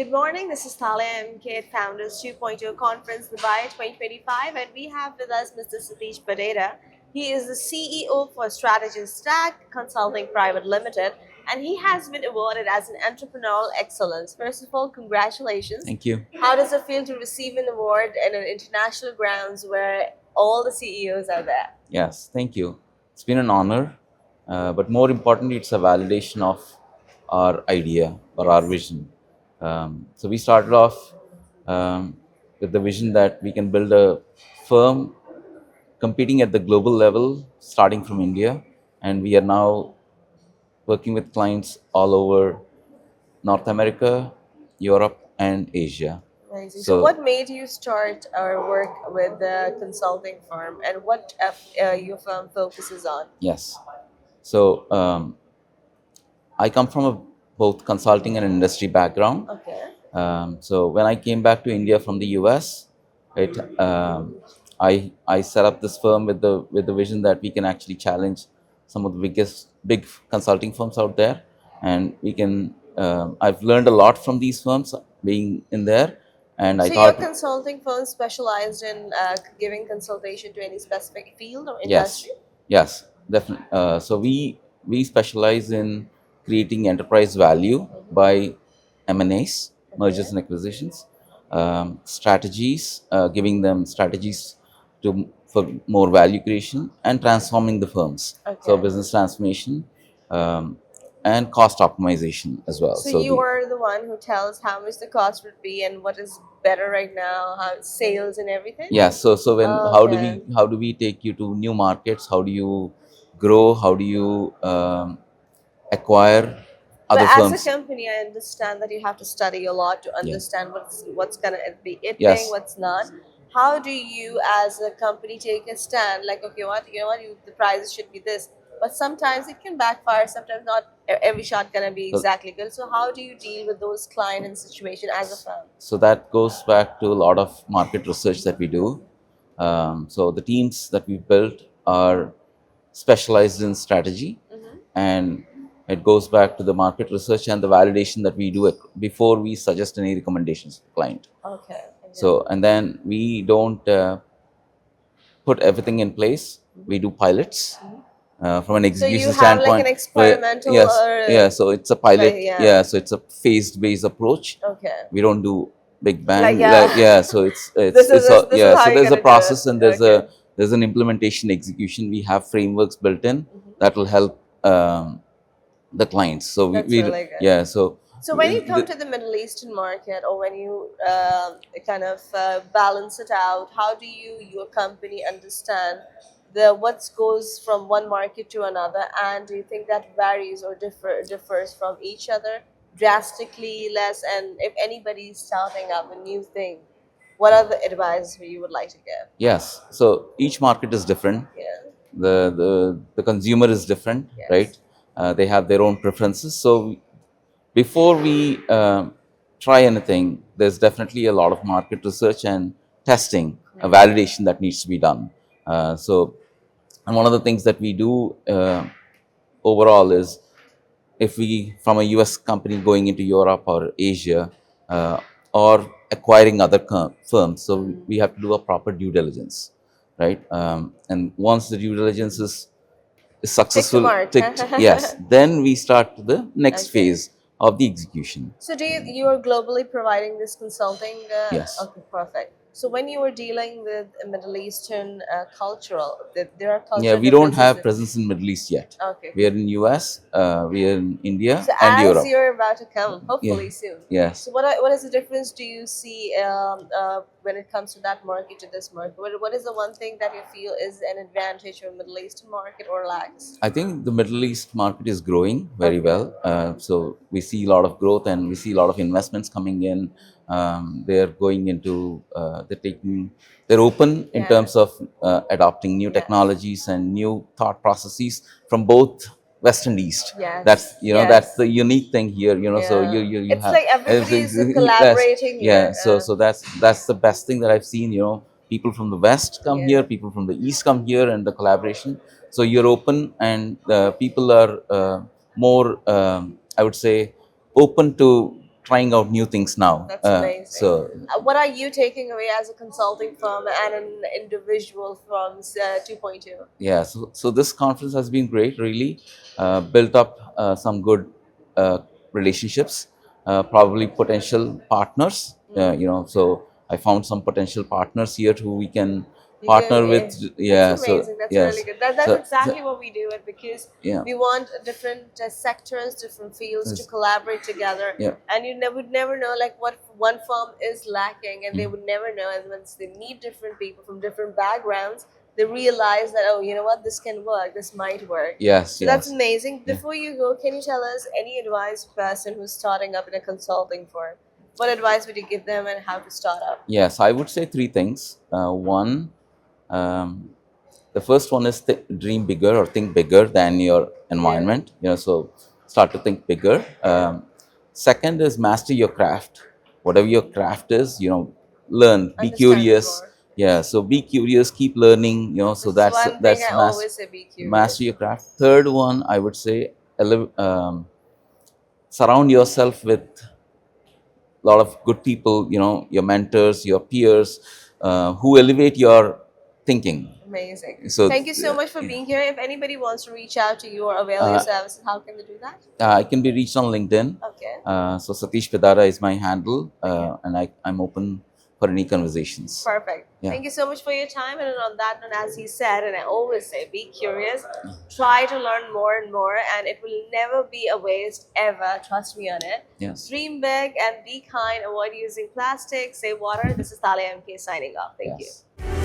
Good morning. This is Thalia MK at Founders 2.0 Conference, Dubai 2025, and we have with us Mr. Satish Peddada. He is the CEO for StrategyStack Consulting Private Limited, and he has been awarded as an entrepreneurial excellence. First of all, congratulations. Thank you. How does it feel to receive an award in an international grounds where all the CEOs are there? Yes, thank you. It's been an honor, but more importantly, it's a validation of our idea or our vision. So we started off with the vision that we can build a firm competing at the global level, starting from India, and we are now working with clients all over North America, Europe, and Asia. Amazing. So, what made you start or work with the consulting firm, and what your firm focuses on? Yes. So I come from both consulting and industry background. Okay. So when I came back to India from the US, I set up this firm with the vision that we can actually challenge some of the big consulting firms out there, and we can. I've learned a lot from these firms being in there, and I So your thought consulting firm specialized in giving consultation to any specific field or yes, industry? yes, definitely. So we specialize in creating enterprise value by M&As, mergers and acquisitions, strategies, giving them strategies for more value creation and transforming the firms. So Okay. business transformation um, and cost optimization as well. So So you are the one who tells how much the cost would be and what is better right now, how sales and everything? yeah. So when Okay. how do we take you to new markets? How do you grow? How do you acquire But other as a firms? company, I understand that you have to study a lot to Yeah. understand what's gonna be hitting, Yes. what's not. How do you, as a company, take a stand? Like, okay, the prices should be this, but sometimes it can backfire. Sometimes not every shot gonna be So, exactly good. So how do you deal with those client and situation as a firm? so that goes back to a lot of market research that we do. So the teams that we've built are specialized in strategy, and it goes back to the market research and the validation that we do before we suggest any recommendations to the client. Okay. So and then we don't put everything in place. We do pilots from an So you execution have like an standpoint. experimental Yes, or yeah. So it's a pilot. yeah. Yeah, so it's a phased based approach. Okay. We don't do big Like bang. yeah. Yeah, so it's This is yeah. how So you're there's a gonna do it. process and Okay. there's an implementation execution. We have frameworks built in that will help the clients. So That's really good. yeah. So So when you come to the Middle Eastern market, or when you kind of balance it out, how do your company understand the what goes from one market to another, and do you think that varies or differs from each other drastically, less? And if anybody's starting up a new thing, what are the advice you would like to give? yes. So each market is different. Yeah. The consumer is different, Yes. right? They have their own preferences. So before we try anything, there's definitely a lot of market research and testing, a validation that needs to be done. And one of the things that we do overall is if we, from a US company going into Europe or Asia, or acquiring other firms, so we have to do a proper due diligence, right? And once the due diligence is successful, Mark. yes, then we start the next Okay. phase of the execution. So you are globally providing this consulting? Yes. Okay, perfect. So when you were dealing with a Middle Eastern cultural, there are Yeah, cultural we don't differences. have presence in Middle East yet. Okay. We are in US, we are in India So and as Europe. you're about to come, Yeah. hopefully soon. Yes. So what is the difference do you see when it comes to that market to this market? What is the one thing that you feel is an advantage of Middle Eastern market or lacks? I think the Middle East market is growing very Okay. well. So we see a lot of growth and we see a lot of investments coming in. They're going into, they're open in Yeah. terms of adopting new Yes. technologies and new thought processes from both West and East. Yes. That's Yes. that's the unique thing here. So Yeah. you It's have like everybody's yes, collaborating yeah. here. So that's the best thing that I've seen. People from the West come Yeah. here, people from the East come here, and the collaboration. So you're open, and people are more, I would say, open to trying out new things now. That's amazing. So What are you taking away as a consulting firm and an individual from 2.2? yeah, so this conference has been great, really. Built up some good relationships, probably potential partners. So I found some potential partners here who we can You partner can, with. that's Yeah, so amazing. That's really yes, good. That's so exactly what we do it because yeah, we want different sectors, different fields to yes, collaborate together. yeah. And you would never know like what one firm is lacking, and they Mm. would never know. And once they meet different people from different backgrounds, they realize that, oh, you know what, this can work. This might work. Yes, So that's yes, amazing. yeah. Before you go, can you tell us any advice to a person who's starting up in a consulting firm? What advice would you give them and how to start up? Yes, I would say three things. One, um, the first one is dream bigger or think bigger than your Yeah. environment. So start to think bigger. Second is master your craft. Whatever your craft is, learn. Be Understand it curious. more. Yeah. So be curious. Keep learning. So Which is one thing I master always say, be master curious. your craft. Third one, I would say, surround yourself with a lot of good people, your mentors, your peers, who elevate your thinking. Amazing. So, Thank you so much for being here. If anybody wants to reach out to you or avail your uh, services, how can they do that? I can be reached on LinkedIn. Okay. So Satish Peddada is my handle, Okay. and I'm open for any conversations. Perfect. Yeah. Thank you so much for your time. And on that note, as he said, and I always say, be curious, try to learn more and more, and it will never be a waste ever. Trust me on it. Yes. Dream big and be kind. Avoid using plastic. Save water. This is Thalia MK signing off. Thank you. Yes.